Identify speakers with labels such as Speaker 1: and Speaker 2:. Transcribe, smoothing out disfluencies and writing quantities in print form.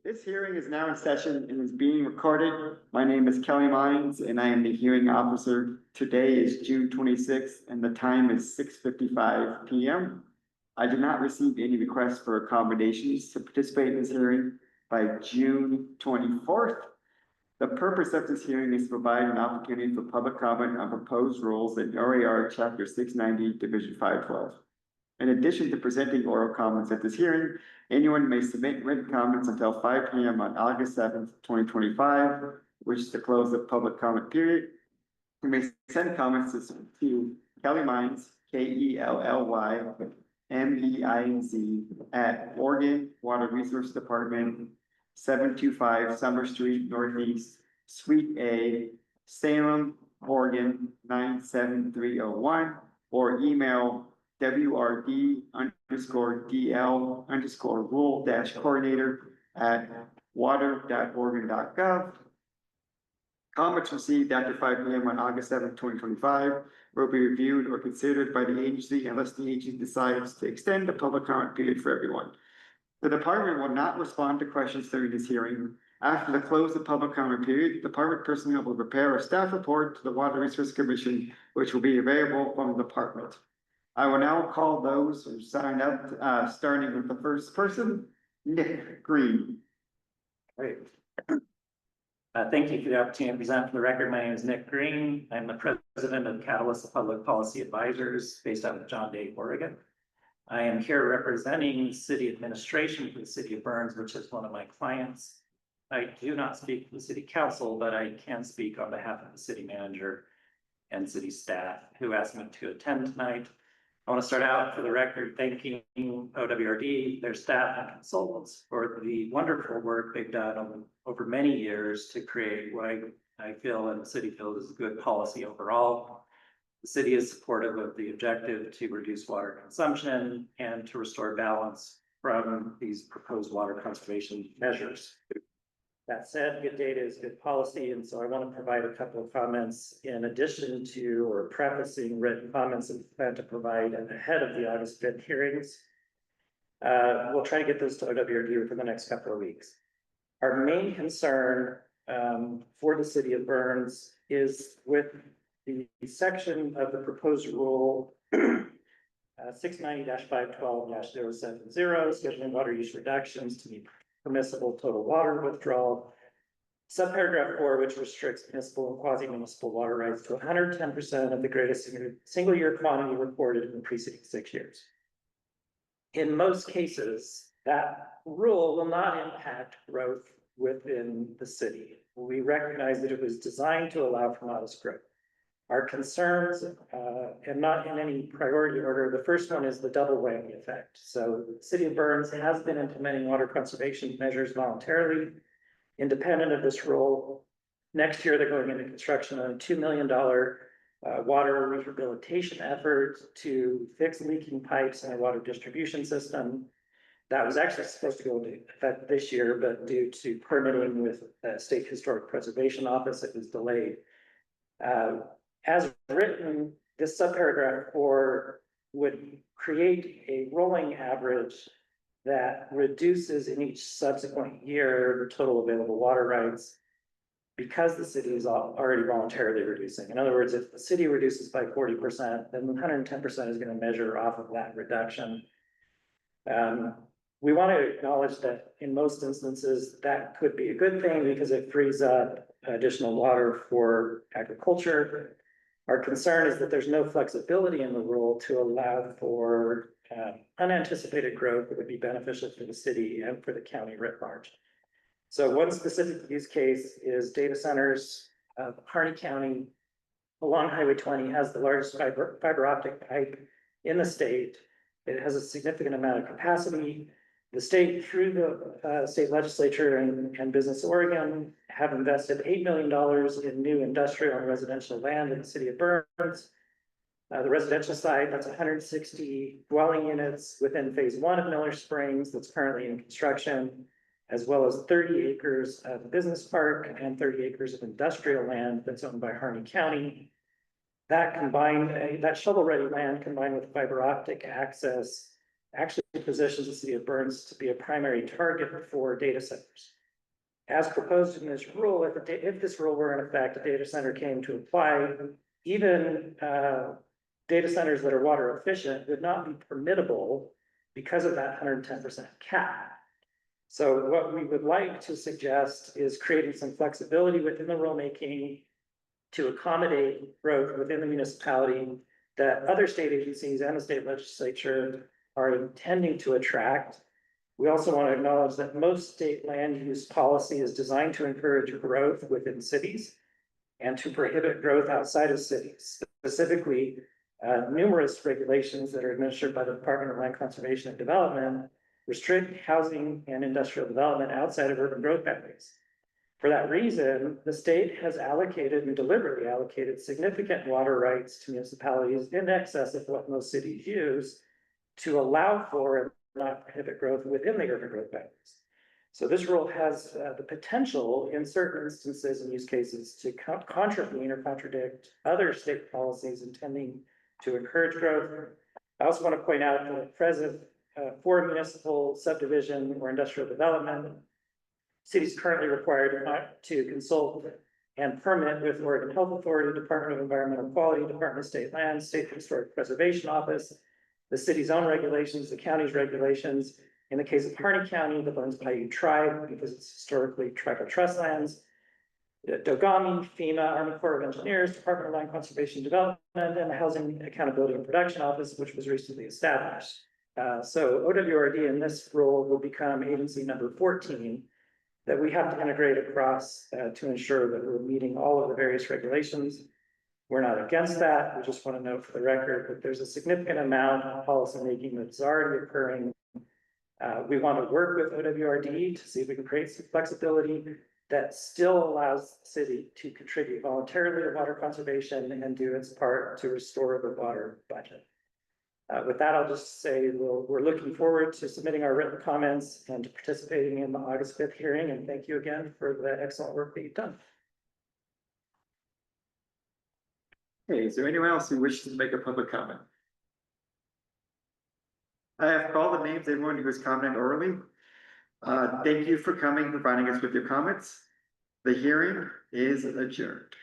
Speaker 1: This hearing is now in session and is being recorded. My name is Kelly Mines and I am the hearing officer. Today is June 26th and the time is 6:55 p.m. I did not receive any requests for accommodations to participate in this hearing by June 24th. The purpose of this hearing is to provide an opportunity for public comment on proposed rules in OAR Chapter 690, Division 512. In addition to presenting oral comments at this hearing, anyone may submit written comments until 5 p.m. on August 7th, 2025, which is the close of public comment period. You may send comments to Kelly Mines, KELLYMEINZ at Oregon Water Resource Department, 725 Summer Street Northeast, Suite A, Salem, Oregon, 97301, or email WRD_DL_rule-coordinator@water.oregon.gov. Comments received after 5 p.m. on August 7th, 2025 will be reviewed or considered by the agency unless the agency decides to extend the public comment period for everyone. The department will not respond to questions during this hearing. After the close of public comment period, department personnel will prepare a staff report to the Water Resource Commission, which will be available from the department. I will now call those who signed up, starting with the first person, Nick Green.
Speaker 2: Great. Thank you for the opportunity to present for the record. My name is Nick Green. I'm the president of Catalyst Public Policy Advisors based out of John Day, Oregon. I am here representing city administration for the city of Burns, which is one of my clients. I do not speak for the city council, but I can speak on behalf of the city manager and city staff who asked me to attend tonight. I want to start out for the record thanking OWRD, their staff and consultants for the wonderful work they've done over many years to create what I feel and the city feels is good policy overall. The city is supportive of the objective to reduce water consumption and to restore balance from these proposed water conservation measures. That said, good data is good policy, and so I want to provide a couple of comments in addition to or prefacing written comments that we plan to provide ahead of the August 5th hearings. We'll try to get those to OWRD within the next couple of weeks. Our main concern for the city of Burns is with the section of the proposed rule 690-512-070, scheduling water use reductions to meet permissible total water withdrawal. Subparagraph 4, which restricts municipal and quasi-municipal water rights to 110% of the greatest single year quantity reported in the preceding 6 years. In most cases, that rule will not impact growth within the city. We recognize that it was designed to allow for modest growth. Our concerns, and not in any priority order, the first one is the double whammy effect. So the city of Burns has been implementing water conservation measures voluntarily, independent of this rule. Next year, they're going into construction on a $2 million water rehabilitation effort to fix leaking pipes in a water distribution system. That was actually supposed to go into effect this year, but due to permitting with the State Historic Preservation Office, it was delayed. As written, this subparagraph 4 would create a rolling average that reduces in each subsequent year the total available water rights because the city is already voluntarily reducing. In other words, if the city reduces by 40%, then 110% is going to measure off of that reduction. We want to acknowledge that in most instances, that could be a good thing because it frees up additional water for agriculture. Our concern is that there's no flexibility in the rule to allow for unanticipated growth that would be beneficial for the city and for the county writ large. So one specific use case is data centers. Harney County along Highway 20 has the largest fiber optic pipe in the state. It has a significant amount of capacity. The state, through the state legislature and Business Oregon, have invested $8 million in new industrial and residential land in the city of Burns. The residential side, that's 160 dwelling units within phase 1 of Miller Springs that's currently in construction, as well as 30 acres of business park and 30 acres of industrial land that's owned by Harney County. That combined, that shovel-ready land combined with fiber optic access actually positions the city of Burns to be a primary target for data centers. As proposed in this rule, if this rule were in effect, a data center came to apply, even data centers that are water efficient would not be permittable because of that 110% cap. So what we would like to suggest is creating some flexibility within the rulemaking to accommodate growth within the municipality that other state agencies and the state legislature are intending to attract. We also want to acknowledge that most state land use policy is designed to encourage growth within cities and to prohibit growth outside of cities. Specifically, numerous regulations that are administered by the Department of Land Conservation and Development restrict housing and industrial development outside of urban growth boundaries. For that reason, the state has allocated and deliberately allocated significant water rights to municipalities in excess of what most cities use to allow for and not prohibit growth within the urban growth boundaries. So this rule has the potential in certain instances and use cases to contravene or contradict other state policies intending to encourage growth. I also want to point out that at present, for municipal subdivision or industrial development, cities currently required to consult and permit with Oregon Health Authority, Department of Environmental Quality, Department of State Lands, State Historic Preservation Office, the city's own regulations, the county's regulations. In the case of Harney County, the Burns Paiute Tribe, because it's historically tribal trust lands, Dogami, FEMA, Army Corps of Engineers, Department of Land Conservation and Development, and the Housing Accountability and Production Office, which was recently established. So OWRD in this role will become agency number 14 that we have to integrate across to ensure that we're meeting all of the various regulations. We're not against that. We just want to note for the record that there's a significant amount of policymaking that's already occurring. We want to work with OWRD to see if we can create some flexibility that still allows the city to contribute voluntarily to water conservation and do its part to restore the water budget. With that, I'll just say we're looking forward to submitting our written comments and to participating in the August 5th hearing. And thank you again for the excellent work that you've done.
Speaker 1: Hey, is there anyone else who wishes to make a public comment? I have called the names of everyone who was commenting early. Thank you for coming, providing us with your comments. The hearing is adjourned.